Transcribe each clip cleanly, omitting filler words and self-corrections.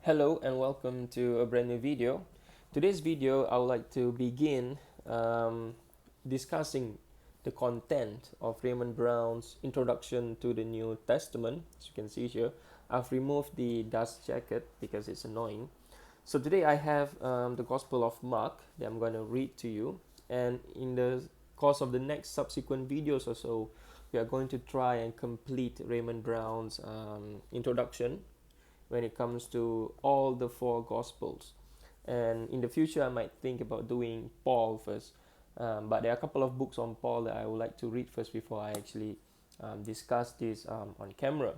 Hello and welcome to a brand new video. Today's video I would like to begin discussing the content of Raymond Brown's Introduction to the New Testament. As you can see here, I've removed the dust jacket because it's annoying. So today I have the Gospel of Mark that I'm going to read to you, and in the course of the next subsequent videos or so, we are going to try and complete Raymond Brown's introduction when it comes to all the four Gospels. And in the future, I might think about doing Paul first. But there are a couple of books on Paul that I would like to read first before I actually discuss this on camera.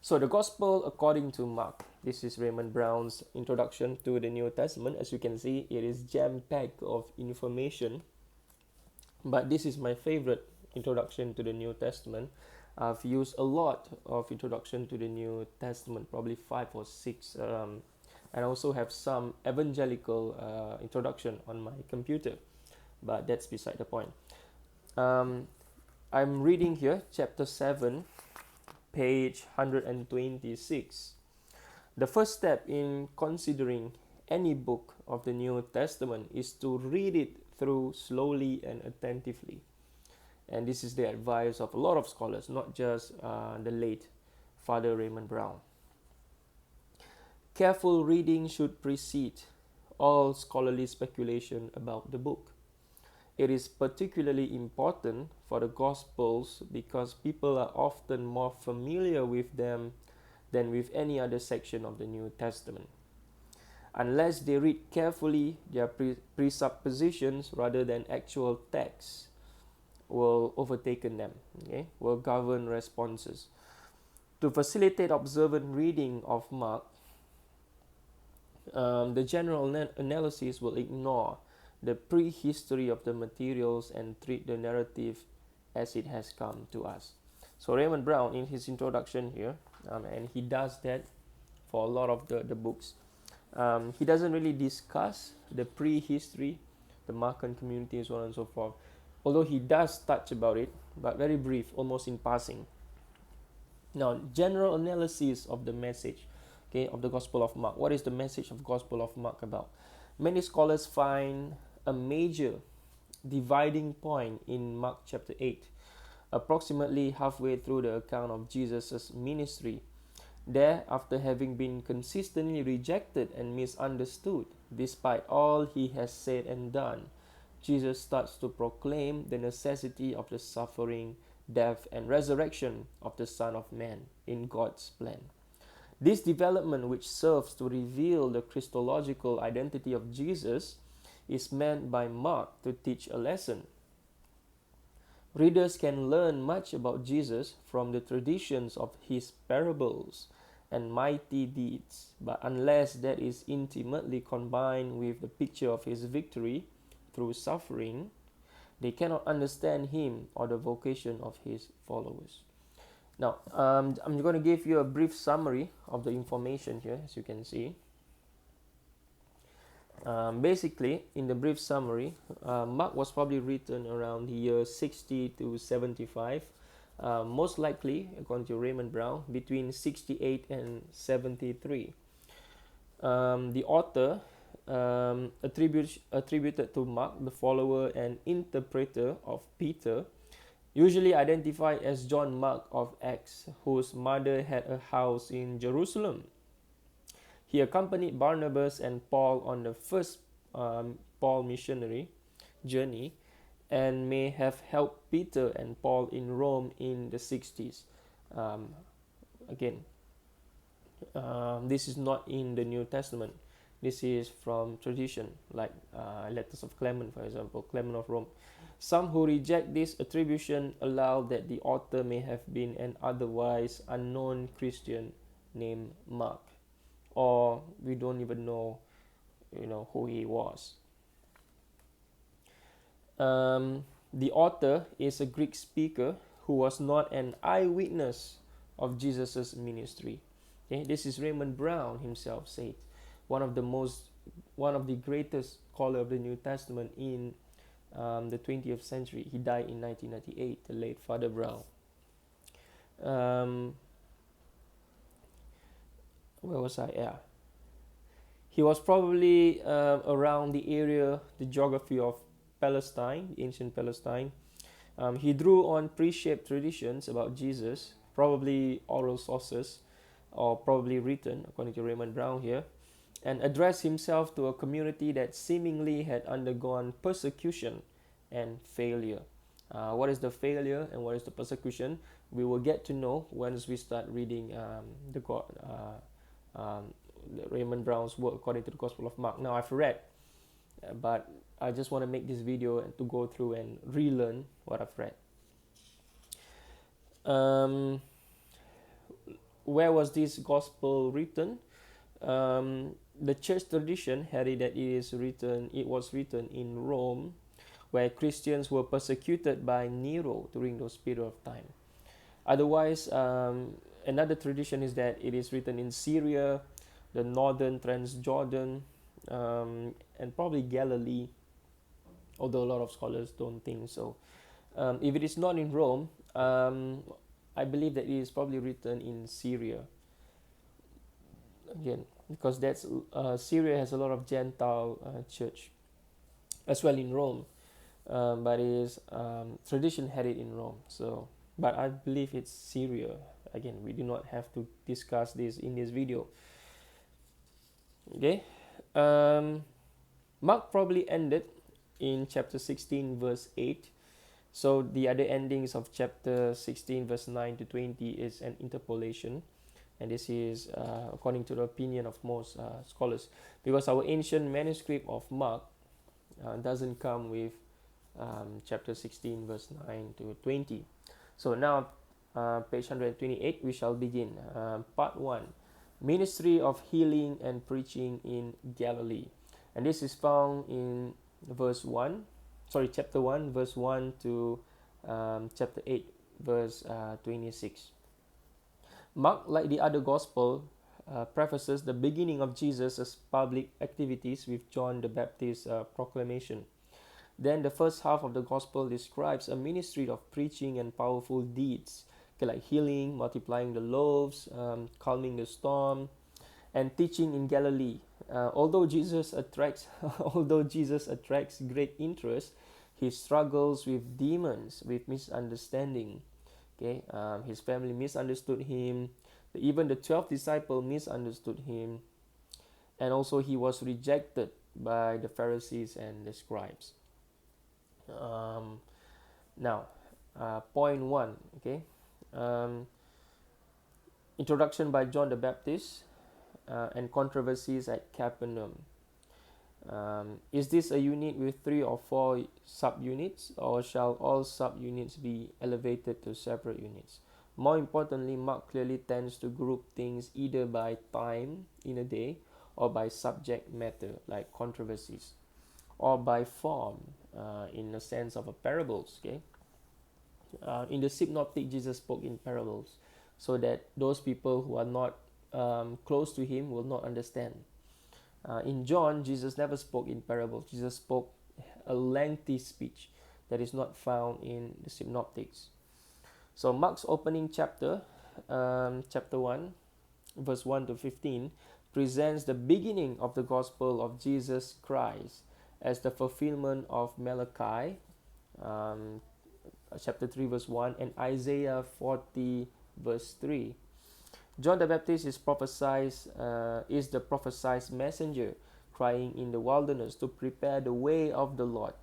So, the Gospel according to Mark. This is Raymond Brown's introduction to the New Testament. As you can see, it is jam-packed of information. But this is my favorite introduction to the New Testament. I've used a lot of introduction to the New Testament, probably 5 or 6, and I also have some evangelical introduction on my computer, but that's beside the point. Um, I'm reading here chapter 7, page 126. The first step in considering any book of the New Testament is to read it through slowly and attentively. And this is the advice of a lot of scholars, not just the late Father Raymond Brown. Careful reading should precede all scholarly speculation about the book. It is particularly important for the Gospels because people are often more familiar with them than with any other section of the New Testament. Unless they read carefully, their presuppositions rather than actual texts will overtaken them, will govern responses. To facilitate observant reading of Mark, the general analysis will ignore the prehistory of the materials and treat the narrative as it has come to us. So Raymond Brown, in his introduction here, and he does that for a lot of the books, he doesn't really discuss the prehistory, the Markan community, and so on and so forth. Although he does touch about it, but very brief, almost in passing. Now, general analysis of the message, of the Gospel of Mark. What is the message of Gospel of Mark about? Many scholars find a major dividing point in Mark chapter 8, approximately halfway through the account of Jesus' ministry. There, after having been consistently rejected and misunderstood, despite all he has said and done, Jesus starts to proclaim the necessity of the suffering, death, and resurrection of the Son of Man in God's plan. This development, which serves to reveal the Christological identity of Jesus, is meant by Mark to teach a lesson. Readers can learn much about Jesus from the traditions of his parables and mighty deeds, but unless that is intimately combined with the picture of his victory through suffering, they cannot understand him or the vocation of his followers. Now, I'm going to give you a brief summary of the information here, as you can see. Basically, in the brief summary, Mark was probably written around the year 60 to 75, most likely, according to Raymond Brown, between 68 and 73. The author attributed to Mark, the follower and interpreter of Peter, usually identified as John Mark of Acts, whose mother had a house in Jerusalem. He accompanied Barnabas and Paul on the first Paul missionary journey and may have helped Peter and Paul in Rome in the 60s. Again, this is not in the New Testament. This is from tradition, like letters of Clement, for example, Clement of Rome. Some who reject this attribution allow that the author may have been an otherwise unknown Christian named Mark, or we don't even know, who he was. The author is a Greek speaker who was not an eyewitness of Jesus' ministry. Okay? This is Raymond Brown himself said, one of the greatest scholar of the New Testament in the 20th century. He died in 1998, the late Father Brown. Where was I? Yeah. He was probably around the area, the geography of Palestine, ancient Palestine. He drew on pre-shaped traditions about Jesus, probably oral sources, or probably written, according to Raymond Brown here, and addressed himself to a community that seemingly had undergone persecution and failure. What is the failure and what is the persecution? We will get to know once we start reading Raymond Brown's work according to the Gospel of Mark. Now I've read, but I just want to make this video and to go through and relearn what I've read. Where was this gospel written? The church tradition had it that it was written in Rome, where Christians were persecuted by Nero during those period of time. Otherwise, another tradition is that it is written in Syria, the northern Transjordan, and probably Galilee, although a lot of scholars don't think so. If it is not in Rome, I believe that it is probably written in Syria. Again, because that's Syria has a lot of Gentile church, as well in Rome, but it is tradition had it in Rome. So, but I believe it's Syria. Again, we do not have to discuss this in this video. Okay, Mark probably ended in chapter 16 verse 8. So the other endings of chapter 16 verse 9 to 20 is an interpolation, and this is according to the opinion of most scholars, because our ancient manuscript of Mark doesn't come with chapter 16 verse 9 to 20. So now page 128 we shall begin. Part 1, Ministry of Healing and Preaching in Galilee, and this is found in chapter 1 verse 1 to chapter 8 verse 26. Mark, like the other gospel, prefaces the beginning of Jesus' public activities with John the Baptist's proclamation. Then the first half of the gospel describes a ministry of preaching and powerful deeds, like healing, multiplying the loaves, calming the storm, and teaching in Galilee. Although Jesus attracts great interest, he struggles with demons, with misunderstanding. Okay, his family misunderstood him. Even the 12 disciples misunderstood him, and also he was rejected by the Pharisees and the scribes. Now, point 1. Okay, introduction by John the Baptist and controversies at Capernaum. Is this a unit with 3 or 4 subunits, or shall all subunits be elevated to separate units? More importantly, Mark clearly tends to group things either by time in a day, or by subject matter, like controversies, or by form, in the sense of a parables. Okay, in the synoptic, Jesus spoke in parables, so that those people who are not close to him will not understand. In John, Jesus never spoke in parables. Jesus spoke a lengthy speech that is not found in the synoptics. So Mark's opening chapter, chapter 1, verse 1 to 15, presents the beginning of the gospel of Jesus Christ as the fulfillment of Malachi, chapter 3, verse 1, and Isaiah 40, verse 3. John the Baptist is the prophesied messenger, crying in the wilderness to prepare the way of the Lord.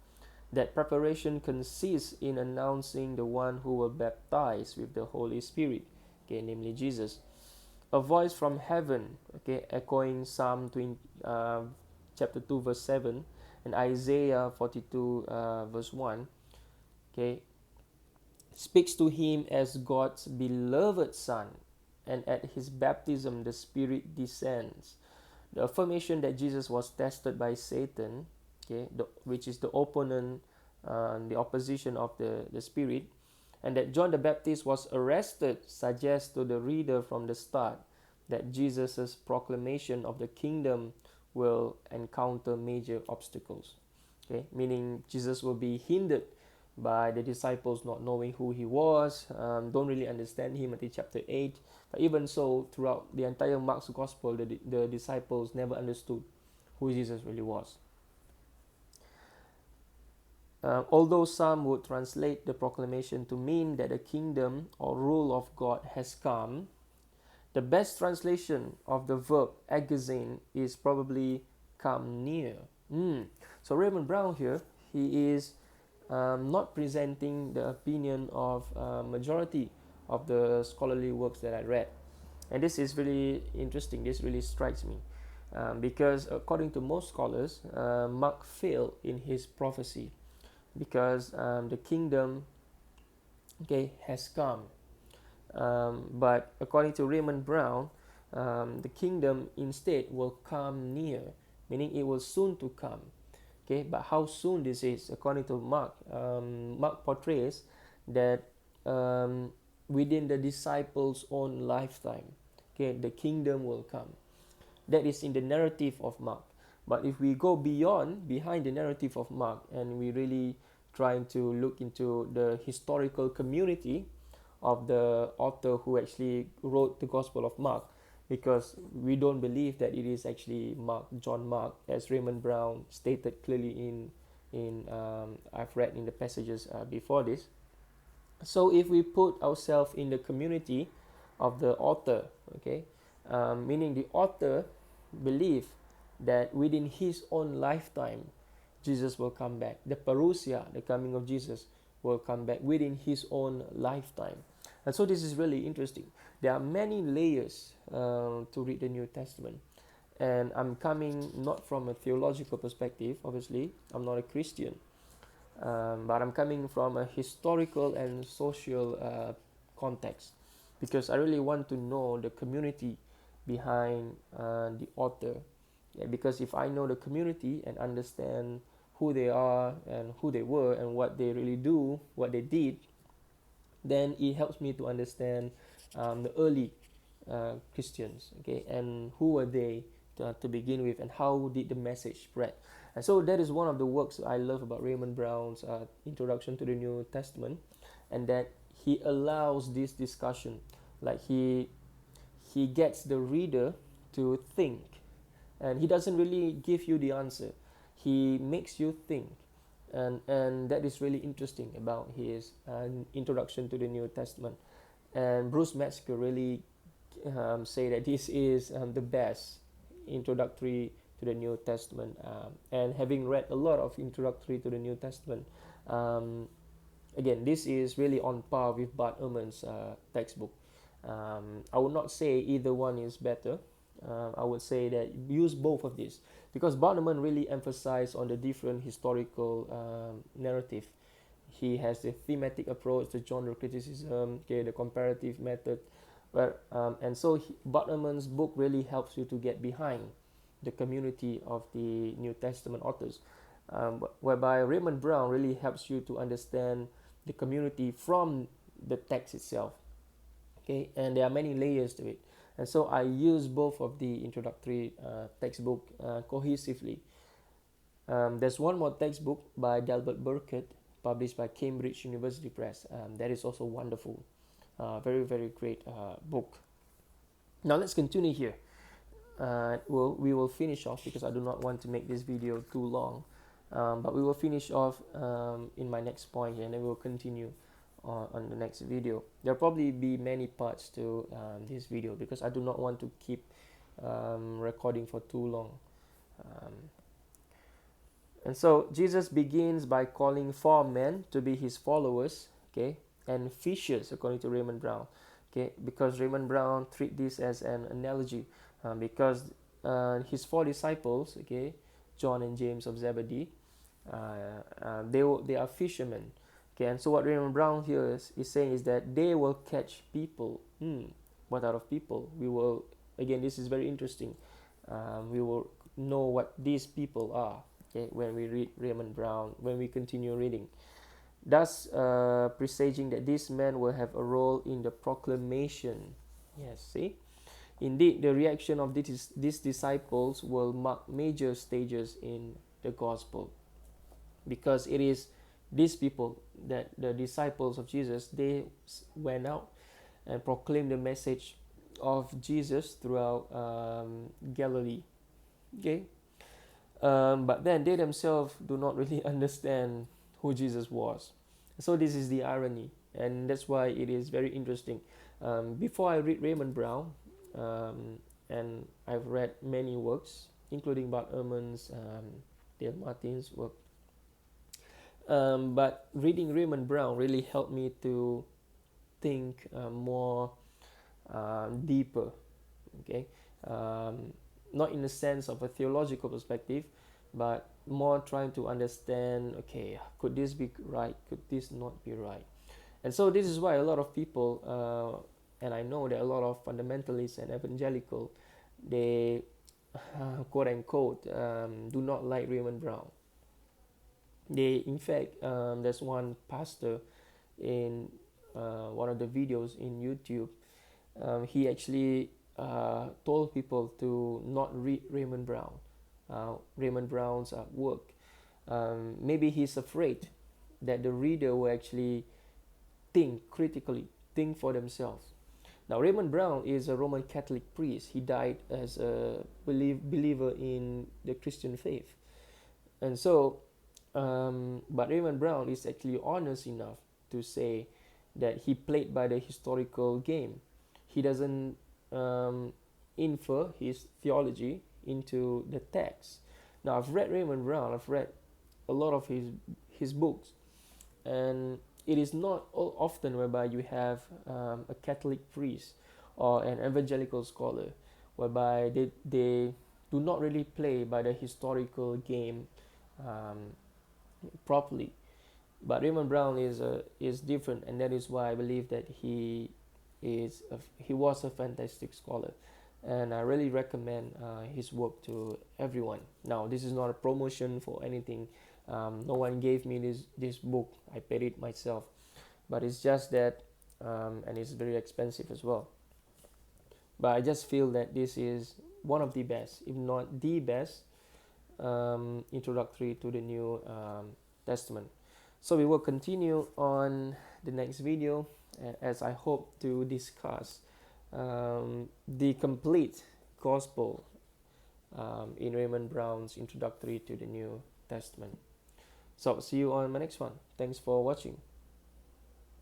That preparation consists in announcing the one who will baptize with the Holy Spirit, okay, namely Jesus. A voice from heaven, okay, echoing Psalm 20, chapter 2, verse 7, and Isaiah 42, verse 1, okay, speaks to him as God's beloved Son, and at his baptism the Spirit descends. The affirmation that Jesus was tested by Satan, okay, which is the opponent, the opposition of the Spirit, and that John the Baptist was arrested, suggests to the reader from the start that Jesus' proclamation of the kingdom will encounter major obstacles. Okay, meaning Jesus will be hindered by the disciples not knowing who he was, don't really understand him until chapter 8. But even so, throughout the entire Mark's gospel, the disciples never understood who Jesus really was. Although some would translate the proclamation to mean that the kingdom or rule of God has come, the best translation of the verb "agazin" is probably "come near." So Raymond Brown here, he is not presenting the opinion of majority of the scholarly works that I read. And this is really interesting. This really strikes me. Because according to most scholars, Mark failed in his prophecy because the kingdom, okay, has come. But according to Raymond Brown, the kingdom instead will come near, meaning it will soon to come. Okay, but how soon this is, according to Mark, Mark portrays that within the disciples' own lifetime, okay, the kingdom will come. That is in the narrative of Mark. But if we go behind the narrative of Mark, and we really trying to look into the historical community of the author who actually wrote the Gospel of Mark, because we don't believe that it is actually John Mark, as Raymond Brown stated clearly in I've read in the passages before this. So if we put ourselves in the community of the author, okay, meaning the author believe that within his own lifetime Jesus will come back. The parousia, the coming of Jesus, will come back within his own lifetime. And so this is really interesting. There are many layers to read the New Testament. And I'm coming not from a theological perspective, obviously. I'm not a Christian. But I'm coming from a historical and social context, because I really want to know the community behind the author. Yeah, because if I know the community and understand who they are and who they were and what they really do, what they did, then it helps me to understand the early Christians, okay, and who were they to begin with, and how did the message spread. And so that is one of the works I love about Raymond Brown's Introduction to the New Testament, and that he allows this discussion, like he gets the reader to think, and he doesn't really give you the answer. He makes you think, and that is really interesting about his Introduction to the New Testament. And Bruce Metzger really say that this is the best introductory to the New Testament. And having read a lot of introductory to the New Testament, again, this is really on par with Bart Ehrman's textbook. I would not say either one is better. I would say that use both of these, because Bart Ehrman really emphasized on the different historical narrative. He has the thematic approach, the genre criticism, okay, the comparative method, and so Bart Ehrman's book really helps you to get behind the community of the New Testament authors, whereby Raymond Brown really helps you to understand the community from the text itself. Okay, and there are many layers to it, and so I use both of the introductory textbook cohesively. There's one more textbook by Delbert Burkett, published by Cambridge University Press. That is also wonderful. Very, very great book. Now let's continue here. We will finish off, because I do not want to make this video too long. But we will finish off in my next point here, and then we will continue on the next video. There'll probably be many parts to this video, because I do not want to keep recording for too long. And so Jesus begins by calling 4 men to be his followers, okay, and fishers, according to Raymond Brown, okay, because Raymond Brown treat this as an analogy, because his 4 disciples, okay, John and James of Zebedee, they are fishermen, okay, and so what Raymond Brown here is saying is that they will catch people. What out of people? We will, again, this is very interesting. We will know what these people are, okay, when we read Raymond Brown, when we continue reading. Thus, presaging that these men will have a role in the proclamation. Yes, see? Indeed, the reaction of these disciples will mark major stages in the gospel, because it is these people, that the disciples of Jesus, they went out and proclaimed the message of Jesus throughout Galilee. Okay, but then they themselves do not really understand who Jesus was. So this is the irony, and that's why it is very interesting. Before I read Raymond Brown, and I've read many works, including Bart Ehrman's, Dale Martin's work. But reading Raymond Brown really helped me to think more deeper. Okay, um, not in the sense of a theological perspective, but more trying to understand. Okay, could this be right? Could this not be right? And so this is why a lot of people, and I know that a lot of fundamentalists and evangelical, they quote unquote do not like Raymond Brown. They, in fact, there's one pastor in one of the videos in YouTube. He actually told people to not read Raymond Brown's work. Maybe he's afraid that the reader will actually think critically, think for themselves. Now, Raymond Brown is a Roman Catholic priest. He died as a believer in the Christian faith. And so, but Raymond Brown is actually honest enough to say that he played by the historical game. He doesn't infer his theology into the text. Now, I've read Raymond Brown. I've read a lot of his books, and it is not often whereby you have a Catholic priest or an evangelical scholar whereby they do not really play by the historical game um, properly. But Raymond Brown is different, and that is why I believe that he was a fantastic scholar, and I really recommend his work to everyone. Now, this is not a promotion for anything. No one gave me this book. I paid it myself, but it's just that, and it's very expensive as well. But I just feel that this is one of the best, if not the best, introductory to the New Testament. So we will continue on the next video, as I hope to discuss the complete gospel in Raymond Brown's introductory to the New Testament. So see you on my next one. Thanks for watching.